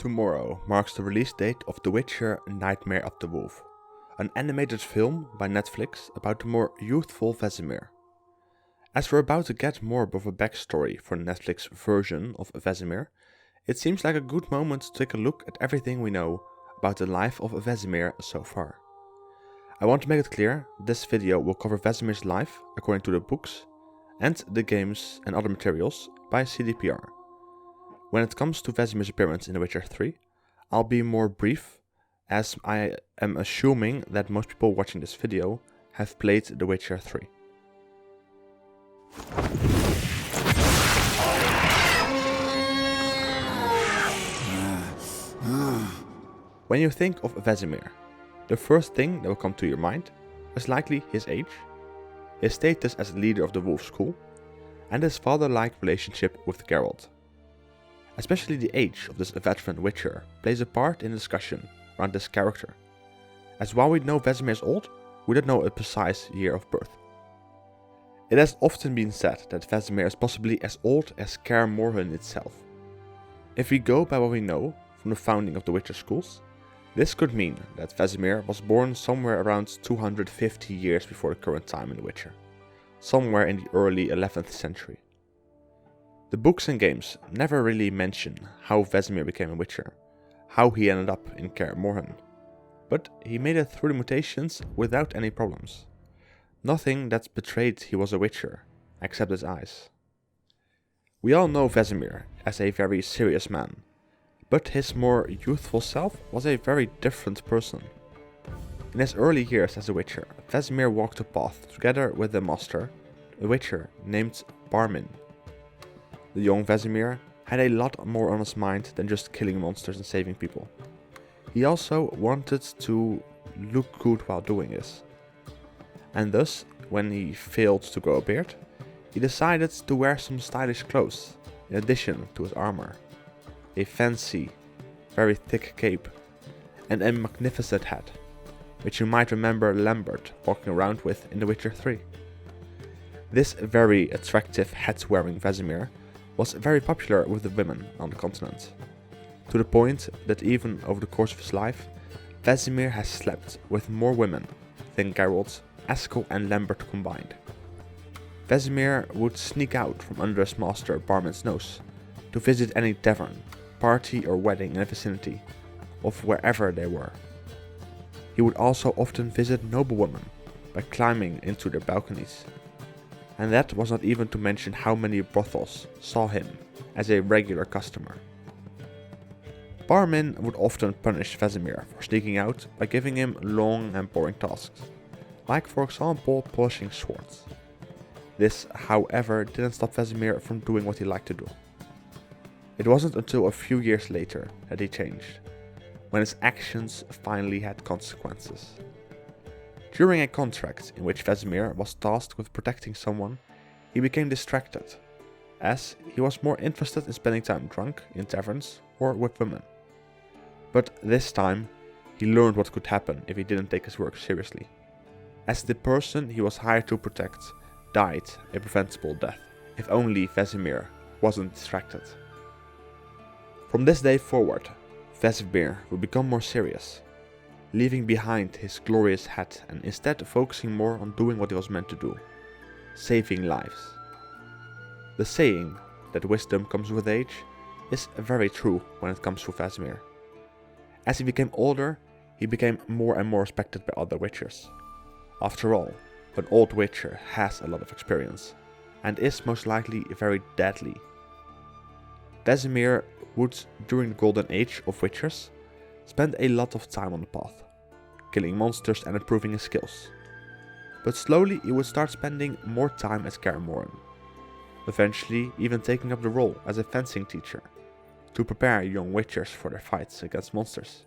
Tomorrow marks the release date of The Witcher Nightmare of the Wolf, an animated film by Netflix about the more youthful Vesemir. As we're about to get more of a backstory for the Netflix version of Vesemir, it seems like a good moment to take a look at everything we know about the life of Vesemir so far. I want to make it clear, this video will cover Vesemir's life according to the books and the games and other materials by CDPR. When it comes to Vesemir's appearance in The Witcher 3, I'll be more brief, as I am assuming that most people watching this video have played The Witcher 3. When you think of Vesemir, the first thing that will come to your mind is likely his age, his status as leader of the Wolf School, and his father-like relationship with Geralt. Especially the age of this veteran Witcher plays a part in the discussion around this character, as while we know Vesemir is old, we don't know a precise year of birth. It has often been said that Vesemir is possibly as old as Kaer Morhen itself. If we go by what we know from the founding of the Witcher schools, this could mean that Vesemir was born somewhere around 250 years before the current time in The Witcher, somewhere in the early 11th century. The books and games never really mention how Vesemir became a Witcher, how he ended up in Kaer Morhen, but he made it through the mutations without any problems. Nothing that betrayed he was a Witcher, except his eyes. We all know Vesemir as a very serious man, but his more youthful self was a very different person. In his early years as a Witcher, Vesemir walked a path together with a master, a Witcher named Barmin. The young Vesemir had a lot more on his mind than just killing monsters and saving people. He also wanted to look good while doing this. And thus, when he failed to grow a beard, he decided to wear some stylish clothes in addition to his armor. A fancy, very thick cape, and a magnificent hat, which you might remember Lambert walking around with in The Witcher 3. This very attractive hat-wearing Vesemir was very popular with the women on the continent, to the point that even over the course of his life, Vesemir has slept with more women than Geralt, Eskel and Lambert combined. Vesemir would sneak out from under his master Barmin's nose to visit any tavern, party or wedding in the vicinity of wherever they were. He would also often visit noblewomen by climbing into their balconies. And that was not even to mention how many brothels saw him as a regular customer. Barmin would often punish Vesemir for sneaking out by giving him long and boring tasks, like for example polishing swords. This, however, didn't stop Vesemir from doing what he liked to do. It wasn't until a few years later that he changed, when his actions finally had consequences. During a contract in which Vesemir was tasked with protecting someone, he became distracted, as he was more interested in spending time drunk in taverns or with women. But this time, he learned what could happen if he didn't take his work seriously, as the person he was hired to protect died a preventable death, if only Vesemir wasn't distracted. From this day forward, Vesemir would become more serious, leaving behind his glorious hat and instead focusing more on doing what he was meant to do, saving lives. The saying that wisdom comes with age is very true when it comes to Vesemir. As he became older, he became more and more respected by other Witchers. After all, an old Witcher has a lot of experience, and is most likely very deadly. Vesemir would, during the golden age of Witchers, spend a lot of time on the path, killing monsters and improving his skills. But slowly he would start spending more time as Kaer Morhen, eventually even taking up the role as a fencing teacher, to prepare young Witchers for their fights against monsters.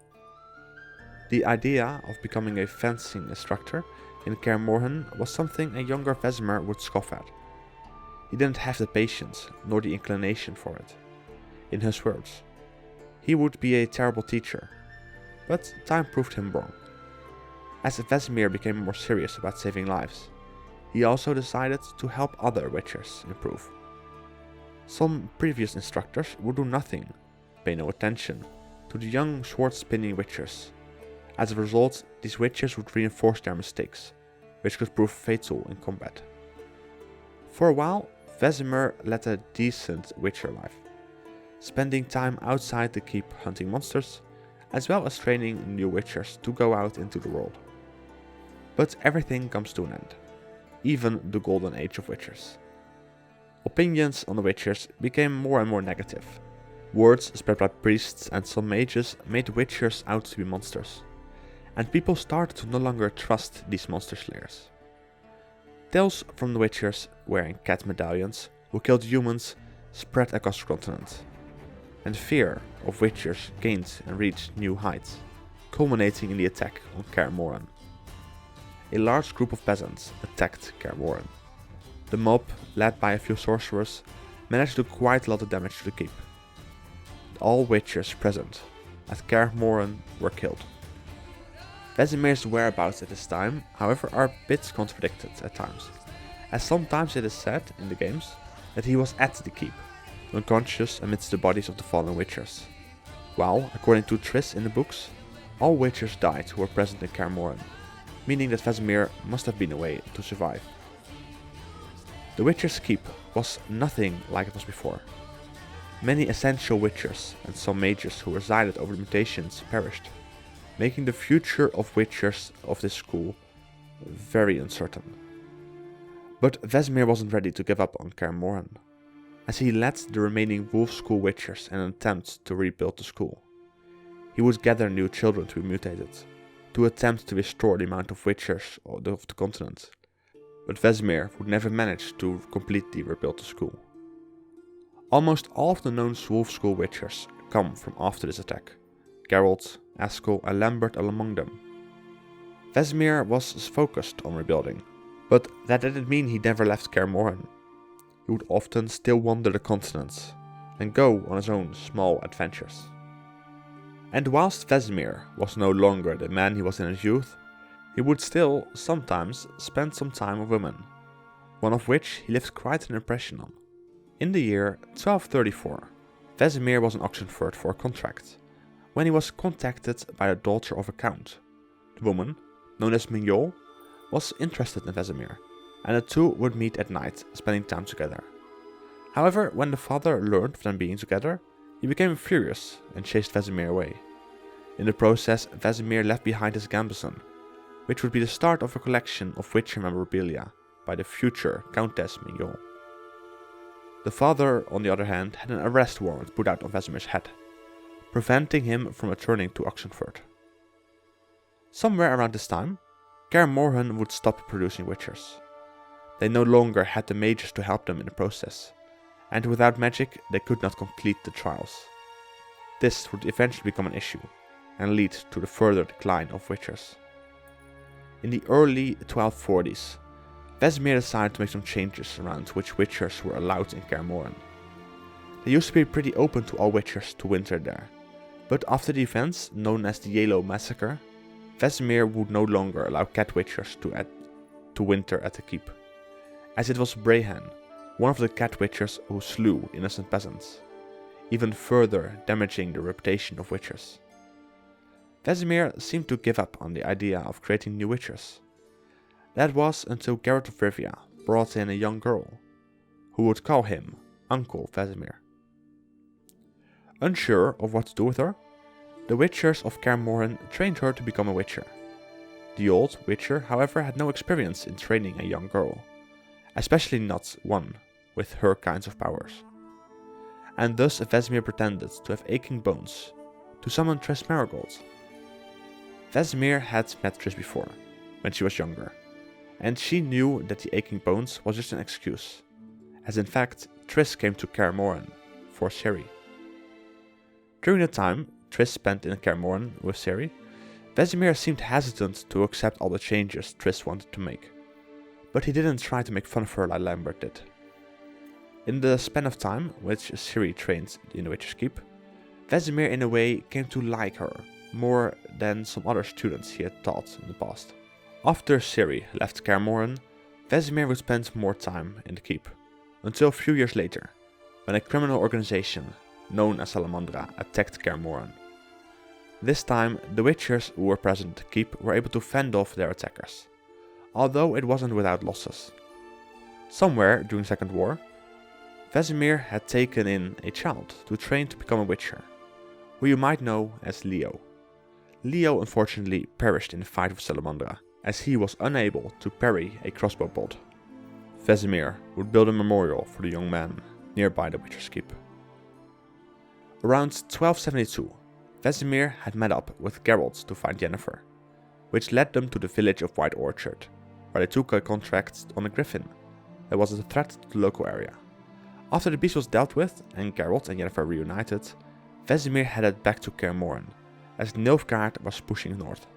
The idea of becoming a fencing instructor in Kaer Morhen was something a younger Vesemir would scoff at. He didn't have the patience nor the inclination for it. In his words, he would be a terrible teacher, but time proved him wrong. As Vesemir became more serious about saving lives, he also decided to help other Witchers improve. Some previous instructors would do nothing, pay no attention to to the young sword-spinning witchers. As a result, these witchers would reinforce their mistakes, which could prove fatal in combat. For a while, Vesemir led a decent witcher life, spending time outside the keep hunting monsters, as well as training new witchers to go out into the world. But everything comes to an end, even the golden age of witchers. Opinions on the witchers became more and more negative. Words spread by priests and some mages made witchers out to be monsters, and people started to no longer trust these monster slayers. Tales from the witchers wearing cat medallions who killed humans spread across the continent, and fear of witchers gained and reached new heights, culminating in the attack on Kaer Morhen. A large group of peasants attacked Kaer Morhen. The mob, led by a few sorcerers, managed to do quite a lot of damage to the keep. All witchers present at Kaer Morhen were killed. Vesemir's whereabouts at this time, however, are a bit contradicted at times, as sometimes it is said in the games that he was at the keep, unconscious amidst the bodies of the fallen witchers, while, according to Triss in the books, all witchers died who were present in Kaer Morhen, meaning that Vesemir must have been away to survive. The Witcher's Keep was nothing like it was before. Many essential witchers and some mages who resided over the mutations perished, making the future of witchers of this school very uncertain. But Vesemir wasn't ready to give up on Kaer Morhen, as he led the remaining Wolf School witchers in an attempt to rebuild the school. He would gather new children to be mutated, to attempt to restore the amount of witchers of the continent, but Vesemir would never manage to completely rebuild the school. Almost all of the known Wolf School witchers come from after this attack, Geralt, Askel and Lambert among them. Vesemir was focused on rebuilding, but that didn't mean he never left Kaer Morhen. He would often still wander the continent and go on his own small adventures. And whilst Vesemir was no longer the man he was in his youth, he would still sometimes spend some time with women, one of which he left quite an impression on. In the year 1234, Vesemir was in Oxenford for a contract, when he was contacted by the daughter of a count. The woman, known as Mignol, was interested in Vesemir, and the two would meet at night, spending time together. However, when the father learned of them being together, he became furious and chased Vesemir away. In the process, Vesemir left behind his gambeson, which would be the start of a collection of Witcher memorabilia by the future Countess Mignol. The father, on the other hand, had an arrest warrant put out on Vesemir's head, preventing him from returning to Oxenford. Somewhere around this time, Kaer Morhen would stop producing witchers. They no longer had the mages to help them in the process, and without magic they could not complete the trials. This would eventually become an issue, and lead to the further decline of witchers. In the early 1240s, Vesemir decided to make some changes around which witchers were allowed in Kaer Morhen. They used to be pretty open to all witchers to winter there, but after the events known as the Yellow Massacre, Vesemir would no longer allow cat witchers to winter at the keep, as it was Brehan, one of the cat witchers who slew innocent peasants, even further damaging the reputation of witchers. Vesemir seemed to give up on the idea of creating new witchers. That was until Geralt of Rivia brought in a young girl, who would call him Uncle Vesemir. Unsure of what to do with her, the witchers of Kaer Morhen trained her to become a witcher. The old witcher, however, had no experience in training a young girl, especially not one with her kinds of powers. And thus Vesemir pretended to have aching bones to summon Triss Marigold. Vesemir had met Triss before, when she was younger, and she knew that the aching bones was just an excuse, as in fact Triss came to Kaer Morhen for Ciri. During the time Triss spent in Kaer Morhen with Ciri, Vesemir seemed hesitant to accept all the changes Triss wanted to make, but he didn't try to make fun of her like Lambert did. In the span of time which Ciri trained in the Witcher's Keep, Vesemir in a way came to like her more than some other students he had taught in the past. After Ciri left Kaer Morhen, Vesemir would spend more time in the keep, until a few years later, when a criminal organization known as Salamandra attacked Kaer Morhen. This time, the Witchers who were present at the keep were able to fend off their attackers, although it wasn't without losses. Somewhere during the Second War, Vesemir had taken in a child to train to become a Witcher, who you might know as Leo. Leo unfortunately perished in the fight with Salamandra, as he was unable to parry a crossbow bolt. Vesemir would build a memorial for the young man nearby the Witcher's keep. Around 1272, Vesemir had met up with Geralt to find Yennefer, which led them to the village of White Orchard, where they took a contract on a griffin that was a threat to the local area. After the beast was dealt with and Geralt and Yennefer reunited, Vesemir headed back to Kaer Morhen, as Nilfgaard was pushing north,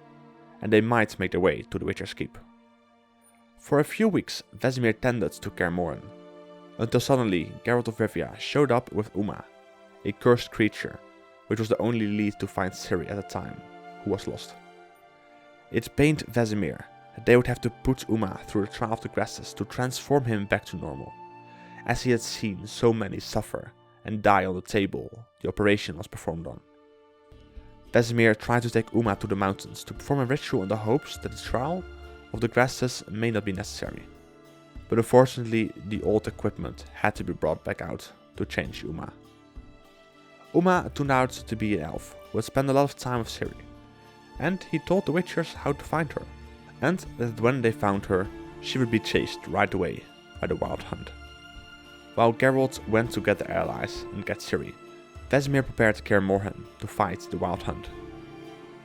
and they might make their way to the Witcher's keep. For a few weeks, Vesemir tended to Kaer Morhen, until suddenly Geralt of Rivia showed up with Uma, a cursed creature, which was the only lead to find Ciri at the time, who was lost. It pained Vesemir that they would have to put Uma through the trial of the grasses to transform him back to normal, as he had seen so many suffer and die on the table the operation was performed on. Vesemir tried to take Uma to the mountains to perform a ritual in the hopes that the trial of the grasses may not be necessary, but unfortunately the old equipment had to be brought back out to change Uma. Uma turned out to be an elf who had spent a lot of time with Ciri, and he told the Witchers how to find her, and that when they found her, she would be chased right away by the Wild Hunt. While Geralt went to get their allies and get Ciri, Vesemir prepared Kaer Morhen to fight the Wild Hunt.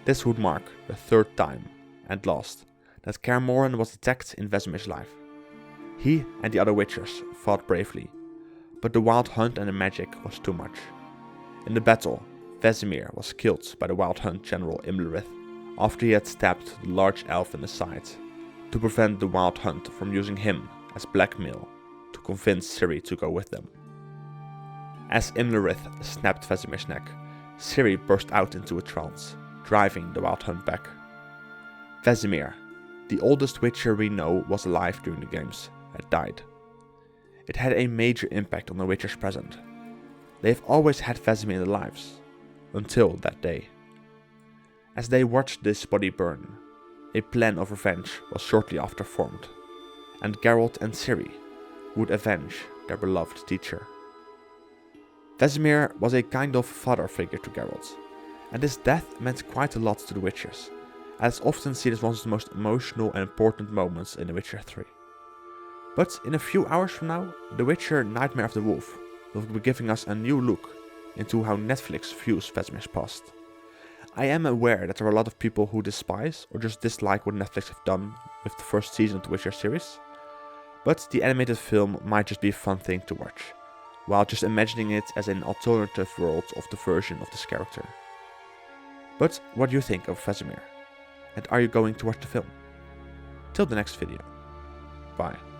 This would mark the third time, and last, that Kaer Morhen was attacked in Vesemir's life. He and the other Witchers fought bravely, but the Wild Hunt and the magic was too much. In the battle, Vesemir was killed by the Wild Hunt general Imlerith after he had stabbed the large elf in the side, to prevent the Wild Hunt from using him as blackmail to convince Ciri to go with them. As Imlerith snapped Vesemir's neck, Ciri burst out into a trance, driving the Wild Hunt back. Vesemir, the oldest Witcher we know was alive during the games, had died. It had a major impact on the Witchers present. They've always had Vesemir in their lives, until that day. As they watched this body burn, a plan of revenge was shortly after formed, and Geralt and Ciri would avenge their beloved teacher. Vesemir was a kind of father figure to Geralt, and his death meant quite a lot to the Witchers, as it's often seen as one of the most emotional and important moments in The Witcher 3. But in a few hours from now, The Witcher Nightmare of the Wolf will be giving us a new look into how Netflix views Vesemir's past. I am aware that there are a lot of people who despise or just dislike what Netflix have done with the first season of the Witcher series, but the animated film might just be a fun thing to watch, while just imagining it as an alternative world of the version of this character. But what do you think of Vesemir? And are you going to watch the film? Till the next video. Bye.